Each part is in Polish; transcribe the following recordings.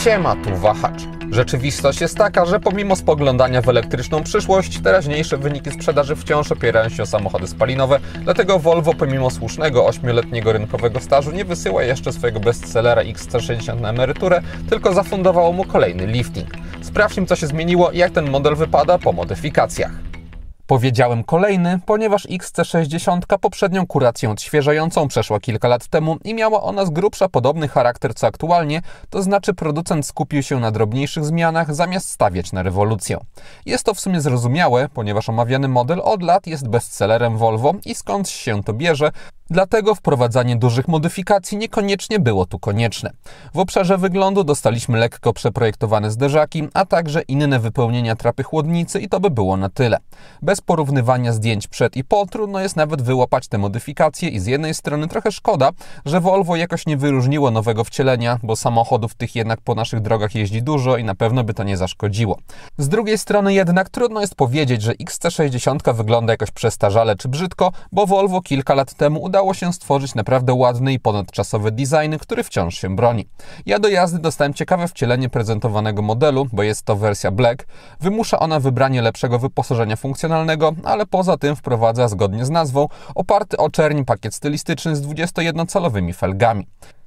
Siema, tu wahacz. Rzeczywistość jest taka, że pomimo spoglądania w elektryczną przyszłość, teraźniejsze wyniki sprzedaży wciąż opierają się o samochody spalinowe, dlatego Volvo pomimo słusznego 8-letniego rynkowego stażu nie wysyła jeszcze swojego bestsellera XC60 na emeryturę, tylko zafundowało mu kolejny lifting. Sprawdźmy, co się zmieniło i jak ten model wypada po modyfikacjach. Powiedziałem kolejny, ponieważ XC60 poprzednią kurację odświeżającą przeszła kilka lat temu i miała ona z grubsza podobny charakter co aktualnie, to znaczy producent skupił się na drobniejszych zmianach zamiast stawiać na rewolucję. Jest to w sumie zrozumiałe, ponieważ omawiany model od lat jest bestsellerem Volvo i skąd się to bierze, dlatego wprowadzanie dużych modyfikacji niekoniecznie było tu konieczne. W obszarze wyglądu dostaliśmy lekko przeprojektowane zderzaki, a także inne wypełnienia trapy chłodnicy i to by było na tyle. Bez porównywania zdjęć przed i po trudno jest nawet wyłapać te modyfikacje i z jednej strony trochę szkoda, że Volvo jakoś nie wyróżniło nowego wcielenia, bo samochodów tych jednak po naszych drogach jeździ dużo i na pewno by to nie zaszkodziło. Z drugiej strony jednak trudno jest powiedzieć, że XC60 wygląda jakoś przestarzale czy brzydko, bo Volvo kilka lat temu udało się stworzyć naprawdę ładny i ponadczasowy design, który wciąż się broni. Ja do jazdy dostałem ciekawe wcielenie prezentowanego modelu, bo jest to wersja Black. Wymusza ona wybranie lepszego wyposażenia funkcjonalnego, ale poza tym wprowadza, zgodnie z nazwą, oparty o czerń pakiet stylistyczny z 21-calowymi felgami.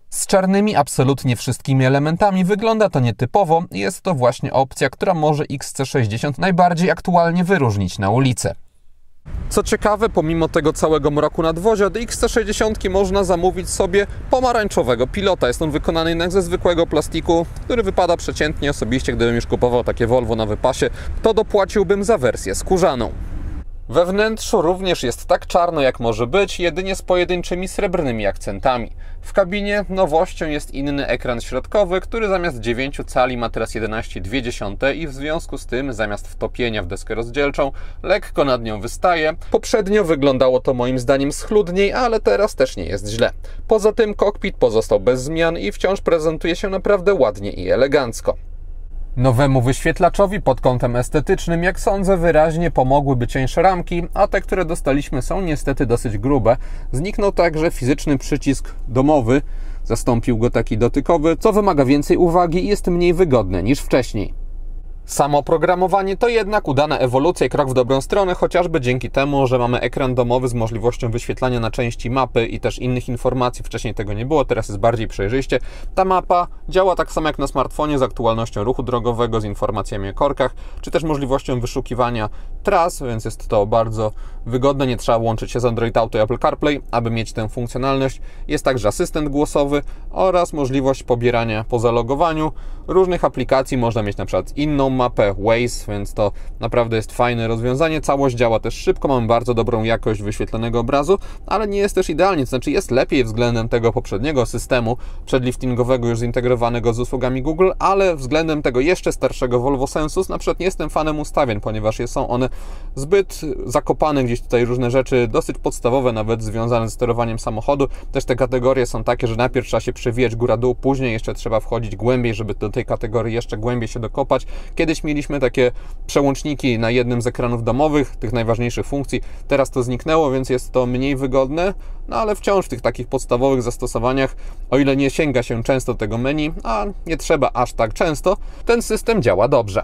Z czarnymi absolutnie wszystkimi elementami wygląda to nietypowo i jest to właśnie opcja, która może XC60 najbardziej aktualnie wyróżnić na ulicę. Co ciekawe, pomimo tego całego mroku nadwozia, do XC60 można zamówić sobie pomarańczowego pilota. Jest on wykonany jednak ze zwykłego plastiku, który wypada przeciętnie. Osobiście, gdybym już kupował takie Volvo na wypasie, to dopłaciłbym za wersję skórzaną. We wnętrzu również jest tak czarno jak może być, jedynie z pojedynczymi srebrnymi akcentami. W kabinie nowością jest inny ekran środkowy, który zamiast 9 cali ma teraz 11,2 i w związku z tym zamiast wtopienia w deskę rozdzielczą lekko nad nią wystaje. Poprzednio wyglądało to moim zdaniem schludniej, ale teraz też nie jest źle. Poza tym kokpit pozostał bez zmian i wciąż prezentuje się naprawdę ładnie i elegancko. Nowemu wyświetlaczowi pod kątem estetycznym, jak sądzę, wyraźnie pomogłyby cieńsze ramki, a te, które dostaliśmy, są niestety dosyć grube. Zniknął także fizyczny przycisk domowy, zastąpił go taki dotykowy, co wymaga więcej uwagi i jest mniej wygodne niż wcześniej. Samo oprogramowanie to jednak udana ewolucja i krok w dobrą stronę, chociażby dzięki temu, że mamy ekran domowy z możliwością wyświetlania na części mapy i też innych informacji. Wcześniej tego nie było, teraz jest bardziej przejrzyście. Ta mapa działa tak samo jak na smartfonie z aktualnością ruchu drogowego, z informacjami o korkach, czy też możliwością wyszukiwania tras, więc jest to bardzo wygodne. Nie trzeba łączyć się z Android Auto i Apple CarPlay, aby mieć tę funkcjonalność. Jest także asystent głosowy oraz możliwość pobierania po zalogowaniu różnych aplikacji. Można mieć na przykład inną mapę Waze, więc to naprawdę jest fajne rozwiązanie. Całość działa też szybko, mamy bardzo dobrą jakość wyświetlonego obrazu, ale nie jest też idealnie, to znaczy jest lepiej względem tego poprzedniego systemu przedliftingowego już zintegrowanego z usługami Google, ale względem tego jeszcze starszego Volvo Sensus na przykład nie jestem fanem ustawień, ponieważ są one zbyt zakopane gdzieś tutaj różne rzeczy, dosyć podstawowe nawet związane z sterowaniem samochodu. Też te kategorie są takie, że najpierw trzeba się przewijać góra-dół, później jeszcze trzeba wchodzić głębiej, żeby do tej kategorii jeszcze głębiej się dokopać. Kiedyś mieliśmy takie przełączniki na jednym z ekranów domowych, tych najważniejszych funkcji. Teraz to zniknęło, więc jest to mniej wygodne, no ale wciąż w tych takich podstawowych zastosowaniach, o ile nie sięga się często do tego menu, a nie trzeba aż tak często, ten system działa dobrze.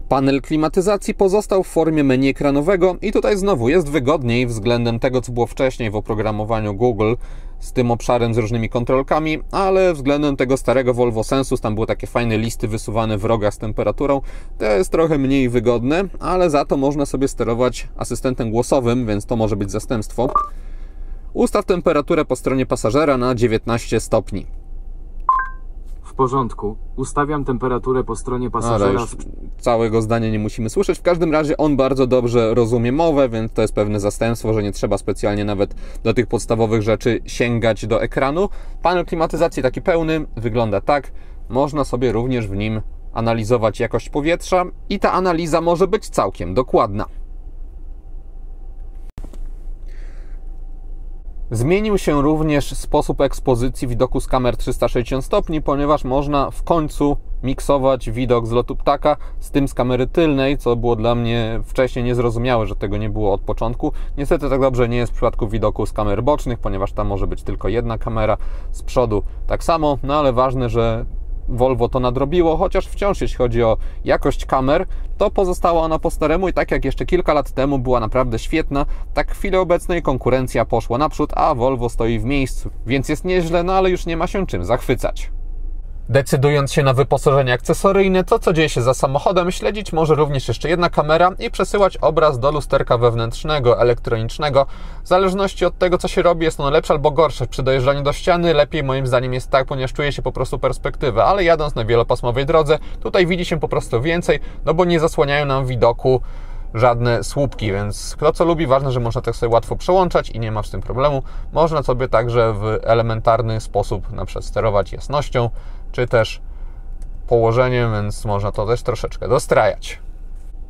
Panel klimatyzacji pozostał w formie menu ekranowego i tutaj znowu jest wygodniej względem tego, co było wcześniej w oprogramowaniu Google z tym obszarem z różnymi kontrolkami, ale względem tego starego Volvo Sensus, tam były takie fajne listy wysuwane w rogach z temperaturą, to jest trochę mniej wygodne, ale za to można sobie sterować asystentem głosowym, więc to może być zastępstwo. Ustaw temperaturę po stronie pasażera na 19 stopni. W porządku. Ustawiam temperaturę po stronie pasażera. Już całego zdania nie musimy słyszeć. W każdym razie on bardzo dobrze rozumie mowę, więc to jest pewne zastępstwo, że nie trzeba specjalnie nawet do tych podstawowych rzeczy sięgać do ekranu. Panel klimatyzacji taki pełny wygląda tak. Można sobie również w nim analizować jakość powietrza i ta analiza może być całkiem dokładna. Zmienił się również sposób ekspozycji widoku z kamer 360 stopni, ponieważ można w końcu miksować widok z lotu ptaka z tym z kamery tylnej, co było dla mnie wcześniej niezrozumiałe, że tego nie było od początku. Niestety tak dobrze nie jest w przypadku widoku z kamer bocznych, ponieważ tam może być tylko jedna kamera, z przodu tak samo, no ale ważne, że Volvo to nadrobiło, chociaż wciąż jeśli chodzi o jakość kamer, to pozostała ona po staremu i tak jak jeszcze kilka lat temu była naprawdę świetna, tak w chwili obecnej konkurencja poszła naprzód, a Volvo stoi w miejscu, więc jest nieźle, no ale już nie ma się czym zachwycać. Decydując się na wyposażenie akcesoryjne, to co dzieje się za samochodem, śledzić może również jeszcze jedna kamera i przesyłać obraz do lusterka wewnętrznego, elektronicznego. W zależności od tego, co się robi, jest ono lepsze albo gorsze. Przy dojeżdżaniu do ściany lepiej moim zdaniem jest tak, ponieważ czuje się po prostu perspektywę, ale jadąc na wielopasmowej drodze, tutaj widzi się po prostu więcej, no bo nie zasłaniają nam widoku żadne słupki, więc kto co lubi, ważne, że można tak sobie łatwo przełączać i nie ma z tym problemu. Można sobie także w elementarny sposób na przykład sterować jasnością, czy też położeniem, więc można to też troszeczkę dostrajać.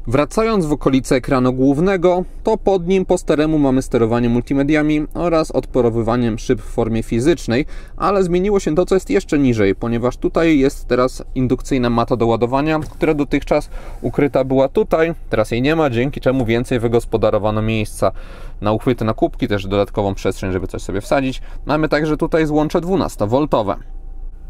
Wracając w okolice ekranu głównego, to pod nim po staremu mamy sterowanie multimediami oraz odparowywaniem szyb w formie fizycznej, ale zmieniło się to, co jest jeszcze niżej, ponieważ tutaj jest teraz indukcyjna mata do ładowania, która dotychczas ukryta była tutaj, teraz jej nie ma, dzięki czemu więcej wygospodarowano miejsca na uchwyty, na kubki, też dodatkową przestrzeń, żeby coś sobie wsadzić. Mamy także tutaj złącze 12V.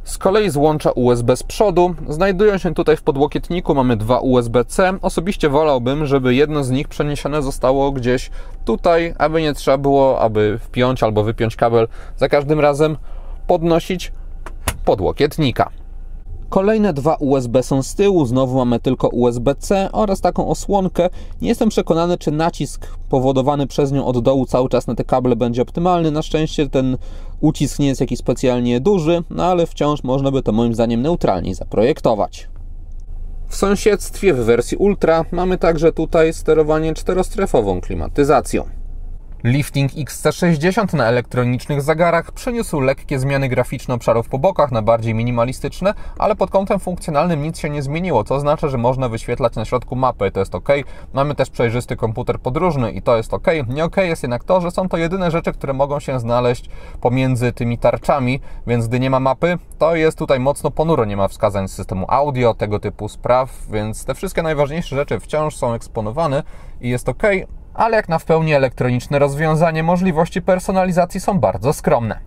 Z kolei złącza USB z przodu znajdują się tutaj w podłokietniku, mamy dwa USB-C. Osobiście wolałbym, żeby jedno z nich przeniesione zostało gdzieś tutaj, aby nie trzeba było, aby wpiąć albo wypiąć kabel, za każdym razem podnosić podłokietnika. Kolejne dwa USB są z tyłu, znowu mamy tylko USB-C oraz taką osłonkę. Nie jestem przekonany, czy nacisk powodowany przez nią od dołu cały czas na te kable będzie optymalny. Na szczęście ten ucisk nie jest jakiś specjalnie duży, no ale wciąż można by to moim zdaniem neutralnie zaprojektować. W sąsiedztwie w wersji Ultra mamy także tutaj sterowanie czterostrefową klimatyzacją. Lifting XC60 na elektronicznych zegarach przyniósł lekkie zmiany graficzne obszarów po bokach na bardziej minimalistyczne, ale pod kątem funkcjonalnym nic się nie zmieniło, co oznacza, że można wyświetlać na środku mapę i to jest ok. Mamy też przejrzysty komputer podróżny i to jest ok. Nie ok jest jednak to, że są to jedyne rzeczy, które mogą się znaleźć pomiędzy tymi tarczami, więc gdy nie ma mapy, to jest tutaj mocno ponuro, nie ma wskazań z systemu audio, tego typu spraw, więc te wszystkie najważniejsze rzeczy wciąż są eksponowane i jest ok. Ale jak na w pełni elektroniczne rozwiązanie, możliwości personalizacji są bardzo skromne.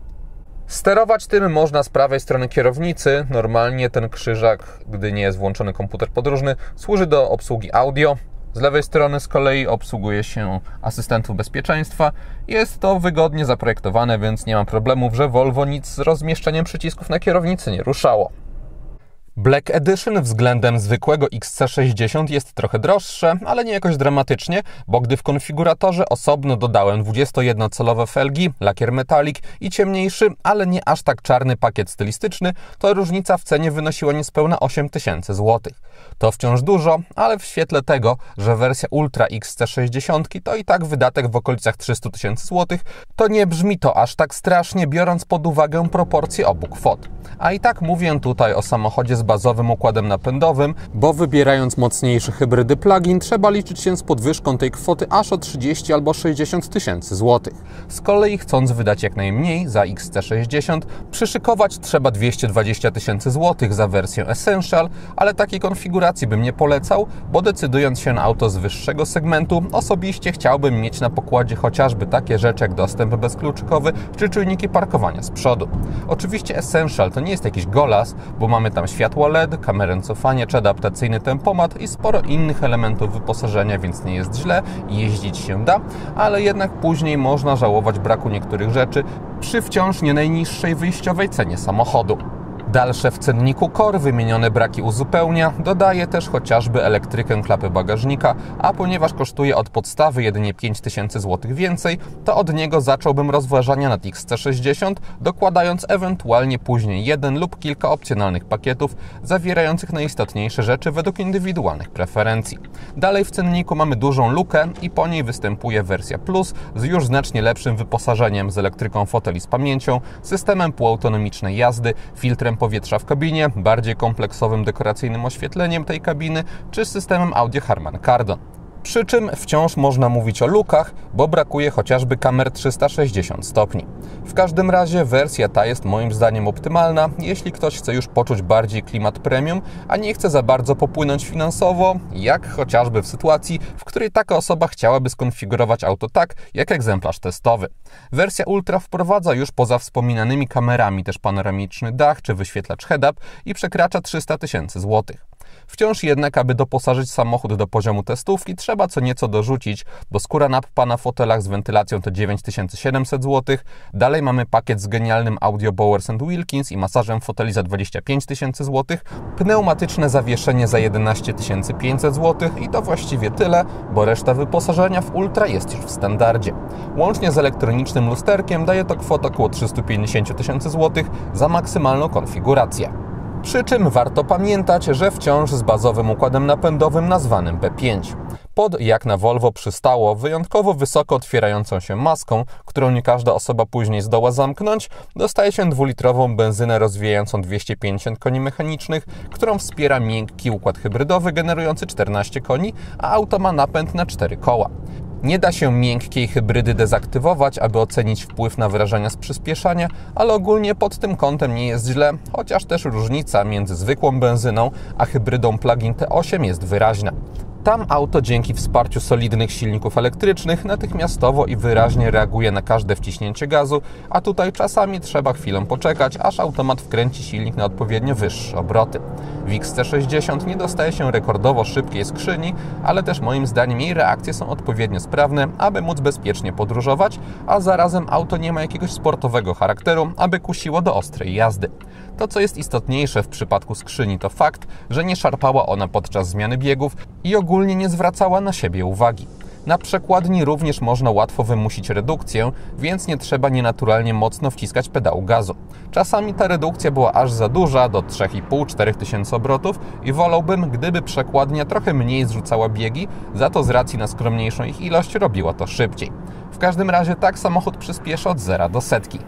Sterować tym można z prawej strony kierownicy. Normalnie ten krzyżak, gdy nie jest włączony komputer podróżny, służy do obsługi audio. Z lewej strony z kolei obsługuje się asystentów bezpieczeństwa. Jest to wygodnie zaprojektowane, więc nie ma problemów, że Volvo nic z rozmieszczeniem przycisków na kierownicy nie ruszało. Black Edition względem zwykłego XC60 jest trochę droższe, ale nie jakoś dramatycznie, bo gdy w konfiguratorze osobno dodałem 21-calowe felgi, lakier metalik i ciemniejszy, ale nie aż tak czarny pakiet stylistyczny, to różnica w cenie wynosiła niespełna 8000 zł. To wciąż dużo, ale w świetle tego, że wersja Ultra XC60 to i tak wydatek w okolicach 300 000 zł, to nie brzmi to aż tak strasznie, biorąc pod uwagę proporcje obu kwot. A i tak mówię tutaj o samochodzie z bazowym układem napędowym, bo wybierając mocniejszy hybrydy plug-in trzeba liczyć się z podwyżką tej kwoty aż o 30 albo 60 000 zł. Z kolei chcąc wydać jak najmniej za XC60, przyszykować trzeba 220 000 zł za wersję Essential, ale takiej konfiguracji bym nie polecał, bo decydując się na auto z wyższego segmentu, osobiście chciałbym mieć na pokładzie chociażby takie rzeczy jak dostęp bezkluczykowy czy czujniki parkowania z przodu. Oczywiście Essential to nie jest jakiś golas, bo mamy tam światło LED, kamerę cofania czy adaptacyjny tempomat i sporo innych elementów wyposażenia, więc nie jest źle i jeździć się da, ale jednak później można żałować braku niektórych rzeczy przy wciąż nie najniższej wyjściowej cenie samochodu. Dalsze w cenniku Core wymienione braki uzupełnia, dodaje też chociażby elektrykę klapy bagażnika, a ponieważ kosztuje od podstawy jedynie 5000 zł więcej, to od niego zacząłbym rozważania nad XC60, dokładając ewentualnie później jeden lub kilka opcjonalnych pakietów zawierających najistotniejsze rzeczy według indywidualnych preferencji. Dalej w cenniku mamy dużą lukę i po niej występuje wersja Plus z już znacznie lepszym wyposażeniem, z elektryką foteli z pamięcią, systemem półautonomicznej jazdy, filtrem powietrza w kabinie, bardziej kompleksowym dekoracyjnym oświetleniem tej kabiny, czy systemem audio Harman Kardon. Przy czym wciąż można mówić o lukach, bo brakuje chociażby kamer 360 stopni. W każdym razie wersja ta jest moim zdaniem optymalna, jeśli ktoś chce już poczuć bardziej klimat premium, a nie chce za bardzo popłynąć finansowo, jak chociażby w sytuacji, w której taka osoba chciałaby skonfigurować auto tak, jak egzemplarz testowy. Wersja Ultra wprowadza już poza wspominanymi kamerami też panoramiczny dach czy wyświetlacz head-up i przekracza 300 000 złotych. Wciąż jednak, aby doposażyć samochód do poziomu testówki, trzeba co nieco dorzucić, bo skóra nappa na fotelach z wentylacją to 9700 zł, dalej mamy pakiet z genialnym audio Bowers & Wilkins i masażem foteli za 25 000 zł, pneumatyczne zawieszenie za 11 500 zł i to właściwie tyle, bo reszta wyposażenia w Ultra jest już w standardzie. Łącznie z elektronicznym lusterkiem daje to kwotę około 350 000 zł za maksymalną konfigurację. Przy czym warto pamiętać, że wciąż z bazowym układem napędowym nazwanym B5. Pod, jak na Volvo przystało, wyjątkowo wysoko otwierającą się maską, którą nie każda osoba później zdoła zamknąć, dostaje się 2-litrową benzynę rozwijającą 250 koni mechanicznych, którą wspiera miękki układ hybrydowy generujący 14 koni, a auto ma napęd na 4 koła. Nie da się miękkiej hybrydy dezaktywować, aby ocenić wpływ na wrażenia z przyspieszania, ale ogólnie pod tym kątem nie jest źle, chociaż też różnica między zwykłą benzyną a hybrydą plug-in T8 jest wyraźna. Tam auto dzięki wsparciu solidnych silników elektrycznych natychmiastowo i wyraźnie reaguje na każde wciśnięcie gazu, a tutaj czasami trzeba chwilę poczekać, aż automat wkręci silnik na odpowiednio wyższe obroty. W XC60 nie dostaje się rekordowo szybkiej skrzyni, ale też moim zdaniem jej reakcje są odpowiednio sprawne, aby móc bezpiecznie podróżować, a zarazem auto nie ma jakiegoś sportowego charakteru, aby kusiło do ostrej jazdy. To, co jest istotniejsze w przypadku skrzyni, to fakt, że nie szarpała ona podczas zmiany biegów i ogólnie nie zwracała na siebie uwagi. Na przekładni również można łatwo wymusić redukcję, więc nie trzeba nienaturalnie mocno wciskać pedału gazu. Czasami ta redukcja była aż za duża, do 3,5–4 tysięcy obrotów i wolałbym, gdyby przekładnia trochę mniej zrzucała biegi, za to z racji na skromniejszą ich ilość robiła to szybciej. W każdym razie tak samochód przyspieszy od 0 do setki.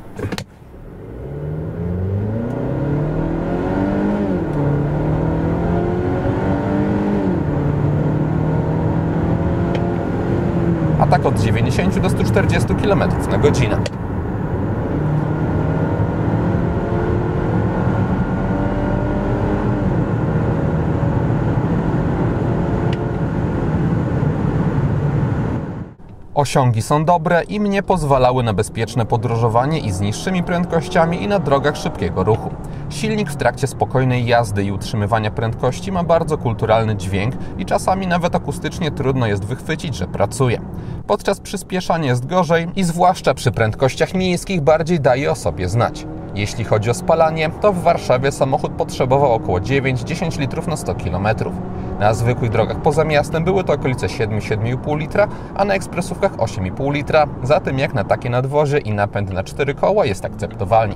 A tak od 90 do 140 km na godzinę. Osiągi są dobre i mnie pozwalały na bezpieczne podróżowanie i z niższymi prędkościami i na drogach szybkiego ruchu. Silnik w trakcie spokojnej jazdy i utrzymywania prędkości ma bardzo kulturalny dźwięk i czasami nawet akustycznie trudno jest wychwycić, że pracuje. Podczas przyspieszania jest gorzej i zwłaszcza przy prędkościach miejskich bardziej daje o sobie znać. Jeśli chodzi o spalanie, to w Warszawie samochód potrzebował około 9–10 litrów na 100 km. Na zwykłych drogach poza miastem były to okolice 7–7,5 litra, a na ekspresówkach 8,5 litra, zatem jak na takie nadwozie i napęd na 4 koła jest akceptowalnie.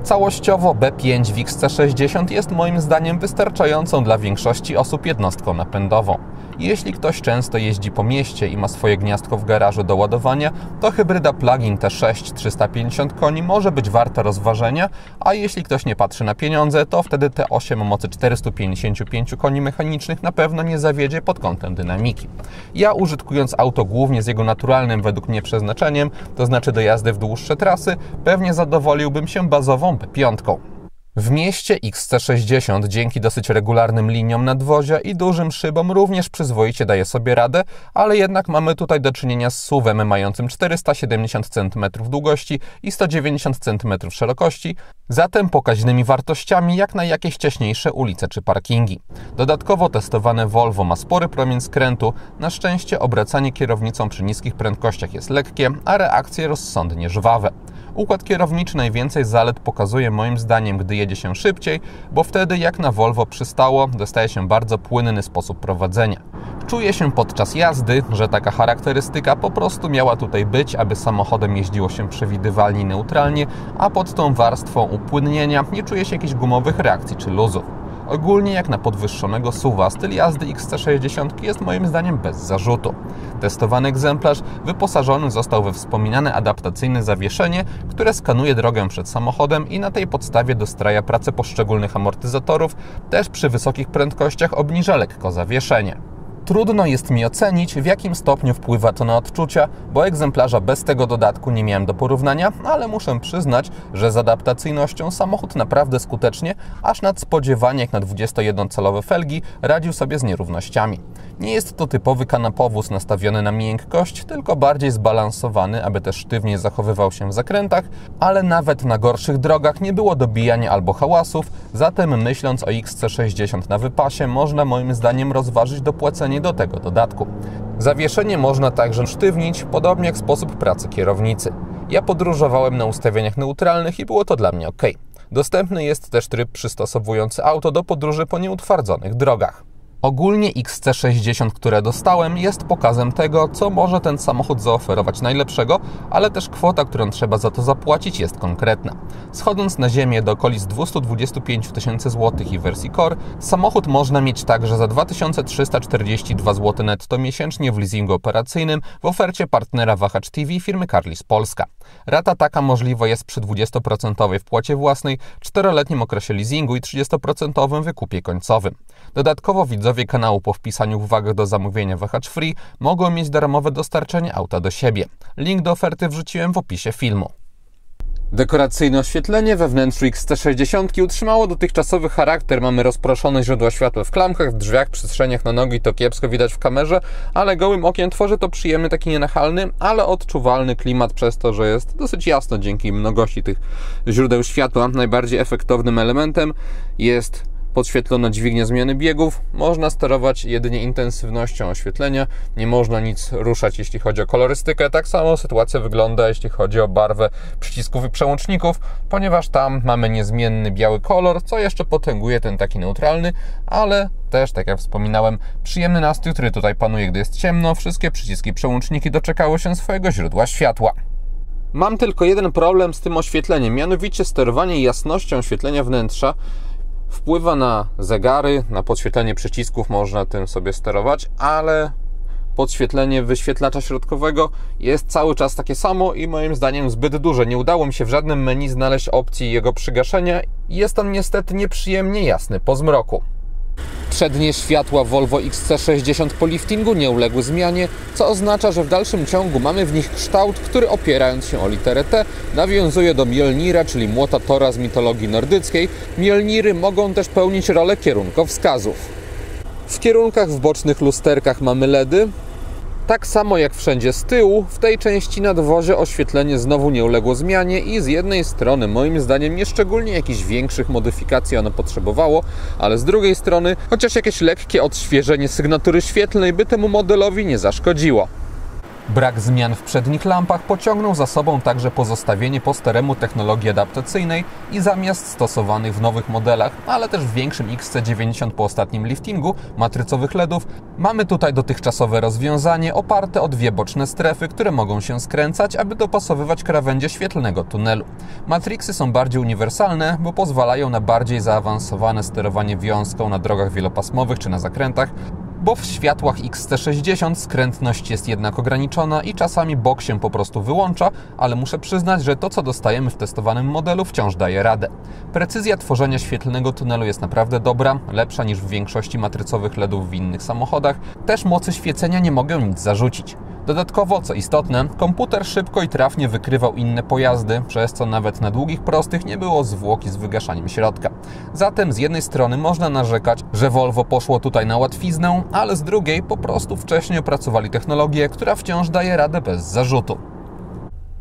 Całościowo B5 w XC60 jest moim zdaniem wystarczającą dla większości osób jednostką napędową. Jeśli ktoś często jeździ po mieście i ma swoje gniazdko w garażu do ładowania, to hybryda plug-in T6 350 koni może być warta rozważenia, a jeśli ktoś nie patrzy na pieniądze, to wtedy T8 o mocy 455 koni mechanicznych na pewno nie zawiedzie pod kątem dynamiki. Ja, użytkując auto głównie z jego naturalnym według mnie przeznaczeniem, to znaczy do jazdy w dłuższe trasy, pewnie zadowoliłbym się bazową B5. W mieście XC60 dzięki dosyć regularnym liniom nadwozia i dużym szybom również przyzwoicie daje sobie radę, ale jednak mamy tutaj do czynienia z SUV-em mającym 470 cm długości i 190 cm szerokości, zatem pokaźnymi wartościami jak na jakieś ciaśniejsze ulice czy parkingi. Dodatkowo testowane Volvo ma spory promień skrętu, na szczęście obracanie kierownicą przy niskich prędkościach jest lekkie, a reakcje rozsądnie żwawe. Układ kierowniczy najwięcej zalet pokazuje moim zdaniem, gdy jedzie się szybciej, bo wtedy jak na Volvo przystało, dostaje się bardzo płynny sposób prowadzenia. Czuje się podczas jazdy, że taka charakterystyka po prostu miała tutaj być, aby samochodem jeździło się przewidywalnie i neutralnie, a pod tą warstwą upłynnienia nie czuje się jakichś gumowych reakcji czy luzów. Ogólnie jak na podwyższonego SUV-a styl jazdy XC60 jest moim zdaniem bez zarzutu. Testowany egzemplarz wyposażony został we wspominane adaptacyjne zawieszenie, które skanuje drogę przed samochodem i na tej podstawie dostraja pracę poszczególnych amortyzatorów, też przy wysokich prędkościach obniża lekko zawieszenie. Trudno jest mi ocenić, w jakim stopniu wpływa to na odczucia, bo egzemplarza bez tego dodatku nie miałem do porównania, ale muszę przyznać, że z adaptacyjnością samochód naprawdę skutecznie, aż nadspodziewanie jak na 21-calowe felgi, radził sobie z nierównościami. Nie jest to typowy kanapowóz nastawiony na miękkość, tylko bardziej zbalansowany, aby też sztywniej zachowywał się w zakrętach, ale nawet na gorszych drogach nie było dobijania albo hałasów, zatem myśląc o XC60 na wypasie, można moim zdaniem rozważyć dopłacenie do tego dodatku. Zawieszenie można także sztywnić, podobnie jak sposób pracy kierownicy. Ja podróżowałem na ustawieniach neutralnych i było to dla mnie ok. Dostępny jest też tryb przystosowujący auto do podróży po nieutwardzonych drogach. Ogólnie XC60, które dostałem, jest pokazem tego, co może ten samochód zaoferować najlepszego, ale też kwota, którą trzeba za to zapłacić, jest konkretna. Schodząc na ziemię do okolic 225 000 zł i wersji Core, samochód można mieć także za 2342 zł netto miesięcznie w leasingu operacyjnym w ofercie partnera Wahacz TV firmy Carlis Polska. Rata taka możliwa jest przy 20% wpłacie własnej, 4-letnim okresie leasingu i 30% wykupie końcowym. Dodatkowo widzowie kanału po wpisaniu w uwagach do zamówienia Wahacz Free mogą mieć darmowe dostarczenie auta do siebie. Link do oferty wrzuciłem w opisie filmu. Dekoracyjne oświetlenie we wnętrzu XC60 utrzymało dotychczasowy charakter. Mamy rozproszone źródła światła w klamkach, w drzwiach, przestrzeniach na nogi, to kiepsko widać w kamerze, ale gołym okiem tworzy to przyjemny, taki nienachalny, ale odczuwalny klimat przez to, że jest dosyć jasno dzięki mnogości tych źródeł światła. Najbardziej efektownym elementem jest podświetlona dźwignia zmiany biegów. Można sterować jedynie intensywnością oświetlenia, nie można nic ruszać, jeśli chodzi o kolorystykę. Tak samo sytuacja wygląda, jeśli chodzi o barwę przycisków i przełączników, ponieważ tam mamy niezmienny biały kolor, co jeszcze potęguje ten taki neutralny, ale też, tak jak wspominałem, przyjemny nastrój, który tutaj panuje, gdy jest ciemno. Wszystkie przyciski i przełączniki doczekały się swojego źródła światła. Mam tylko jeden problem z tym oświetleniem, mianowicie sterowanie jasnością oświetlenia wnętrza wpływa na zegary, na podświetlenie przycisków, można tym sobie sterować, ale podświetlenie wyświetlacza środkowego jest cały czas takie samo i moim zdaniem zbyt duże. Nie udało mi się w żadnym menu znaleźć opcji jego przygaszenia i jest on niestety nieprzyjemnie jasny po zmroku. Przednie światła Volvo XC60 po liftingu nie uległy zmianie, co oznacza, że w dalszym ciągu mamy w nich kształt, który opierając się o literę T nawiązuje do Mjolnira, czyli młota Tora z mitologii nordyckiej. Mjolniry mogą też pełnić rolę kierunkowskazów. W kierunkach w bocznych lusterkach mamy LEDy. Tak samo jak wszędzie z tyłu, w tej części na dworze oświetlenie znowu nie uległo zmianie i z jednej strony moim zdaniem nie szczególnie jakichś większych modyfikacji ono potrzebowało, ale z drugiej strony chociaż jakieś lekkie odświeżenie sygnatury świetlnej by temu modelowi nie zaszkodziło. Brak zmian w przednich lampach pociągnął za sobą także pozostawienie po staremu technologii adaptacyjnej i zamiast stosowanych w nowych modelach, ale też w większym XC90 po ostatnim liftingu, matrycowych LEDów, mamy tutaj dotychczasowe rozwiązanie oparte o dwie boczne strefy, które mogą się skręcać, aby dopasowywać krawędzie świetlnego tunelu. Matrixy są bardziej uniwersalne, bo pozwalają na bardziej zaawansowane sterowanie wiązką na drogach wielopasmowych czy na zakrętach, bo w światłach XC60 skrętność jest jednak ograniczona i czasami bok się po prostu wyłącza, ale muszę przyznać, że to co dostajemy w testowanym modelu wciąż daje radę. Precyzja tworzenia świetlnego tunelu jest naprawdę dobra, lepsza niż w większości matrycowych LEDów w innych samochodach. Też mocy świecenia nie mogę nic zarzucić. Dodatkowo, co istotne, komputer szybko i trafnie wykrywał inne pojazdy, przez co nawet na długich prostych nie było zwłoki z wygaszaniem środka. Zatem z jednej strony można narzekać, że Volvo poszło tutaj na łatwiznę, ale z drugiej po prostu wcześniej opracowali technologię, która wciąż daje radę bez zarzutu.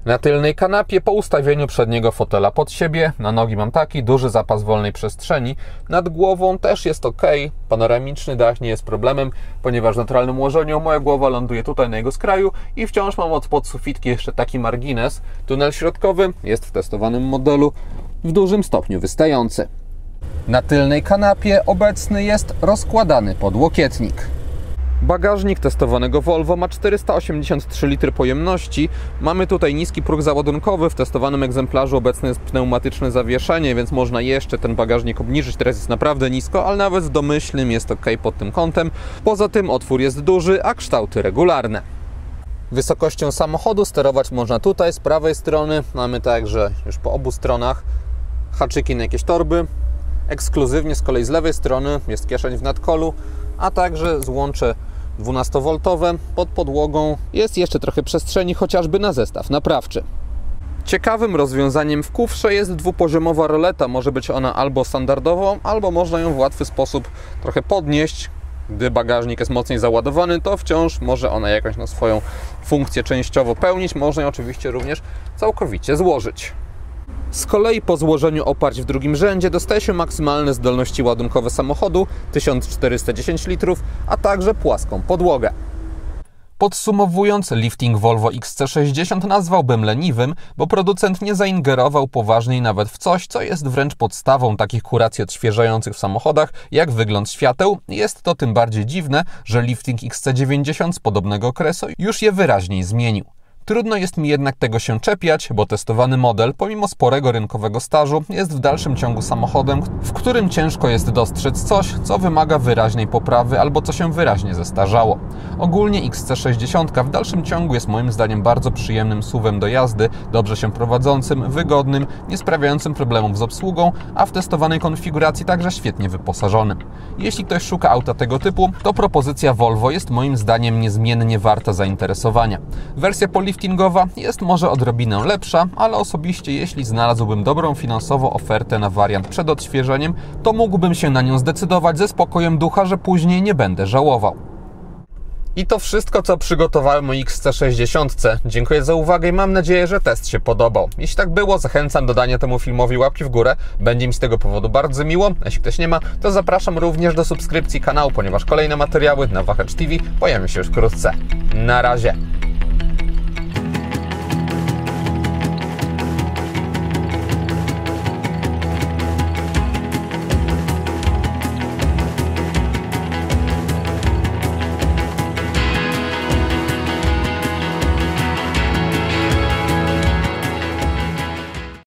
Na tylnej kanapie po ustawieniu przedniego fotela pod siebie, na nogi mam taki duży zapas wolnej przestrzeni, nad głową też jest ok, panoramiczny dach nie jest problemem, ponieważ w naturalnym ułożeniu moja głowa ląduje tutaj na jego skraju i wciąż mam od podsufitki jeszcze taki margines. Tunel środkowy jest w testowanym modelu w dużym stopniu wystający. Na tylnej kanapie obecny jest rozkładany podłokietnik. Bagażnik testowanego Volvo ma 483 litry pojemności. Mamy tutaj niski próg załadunkowy. W testowanym egzemplarzu obecne jest pneumatyczne zawieszenie, więc można jeszcze ten bagażnik obniżyć. Teraz jest naprawdę nisko, ale nawet w domyślnym jest ok pod tym kątem. Poza tym otwór jest duży, a kształty regularne. Wysokością samochodu sterować można tutaj z prawej strony. Mamy także już po obu stronach haczyki na jakieś torby. Ekskluzywnie z kolei z lewej strony jest kieszeń w nadkolu, a także złącze 12V. Pod podłogą jest jeszcze trochę przestrzeni, chociażby na zestaw naprawczy. Ciekawym rozwiązaniem w kufrze jest dwupoziomowa roleta. Może być ona albo standardową, albo można ją w łatwy sposób trochę podnieść. Gdy bagażnik jest mocniej załadowany, to wciąż może ona jakąś swoją funkcję częściowo pełnić. Można ją oczywiście również całkowicie złożyć. Z kolei po złożeniu oparć w drugim rzędzie dostaje się maksymalne zdolności ładunkowe samochodu 1410 litrów, a także płaską podłogę. Podsumowując, lifting Volvo XC60 nazwałbym leniwym, bo producent nie zaingerował poważniej nawet w coś, co jest wręcz podstawą takich kuracji odświeżających w samochodach, jak wygląd świateł. Jest to tym bardziej dziwne, że lifting XC90 z podobnego okresu już je wyraźniej zmienił. Trudno jest mi jednak tego się czepiać, bo testowany model, pomimo sporego rynkowego stażu, jest w dalszym ciągu samochodem, w którym ciężko jest dostrzec coś, co wymaga wyraźnej poprawy albo co się wyraźnie zestarzało. Ogólnie XC60 w dalszym ciągu jest moim zdaniem bardzo przyjemnym SUV-em do jazdy, dobrze się prowadzącym, wygodnym, nie sprawiającym problemów z obsługą, a w testowanej konfiguracji także świetnie wyposażonym. Jeśli ktoś szuka auta tego typu, to propozycja Volvo jest moim zdaniem niezmiennie warta zainteresowania. Wersja liftingowa jest może odrobinę lepsza, ale osobiście jeśli znalazłbym dobrą finansowo ofertę na wariant przed odświeżeniem, to mógłbym się na nią zdecydować ze spokojem ducha, że później nie będę żałował. I to wszystko, co przygotowałem o XC60. Dziękuję za uwagę i mam nadzieję, że test się podobał. Jeśli tak było, zachęcam do dania temu filmowi łapki w górę. Będzie mi z tego powodu bardzo miło. A jeśli ktoś nie ma, to zapraszam również do subskrypcji kanału, ponieważ kolejne materiały na Wahacz TV pojawią się już wkrótce. Na razie!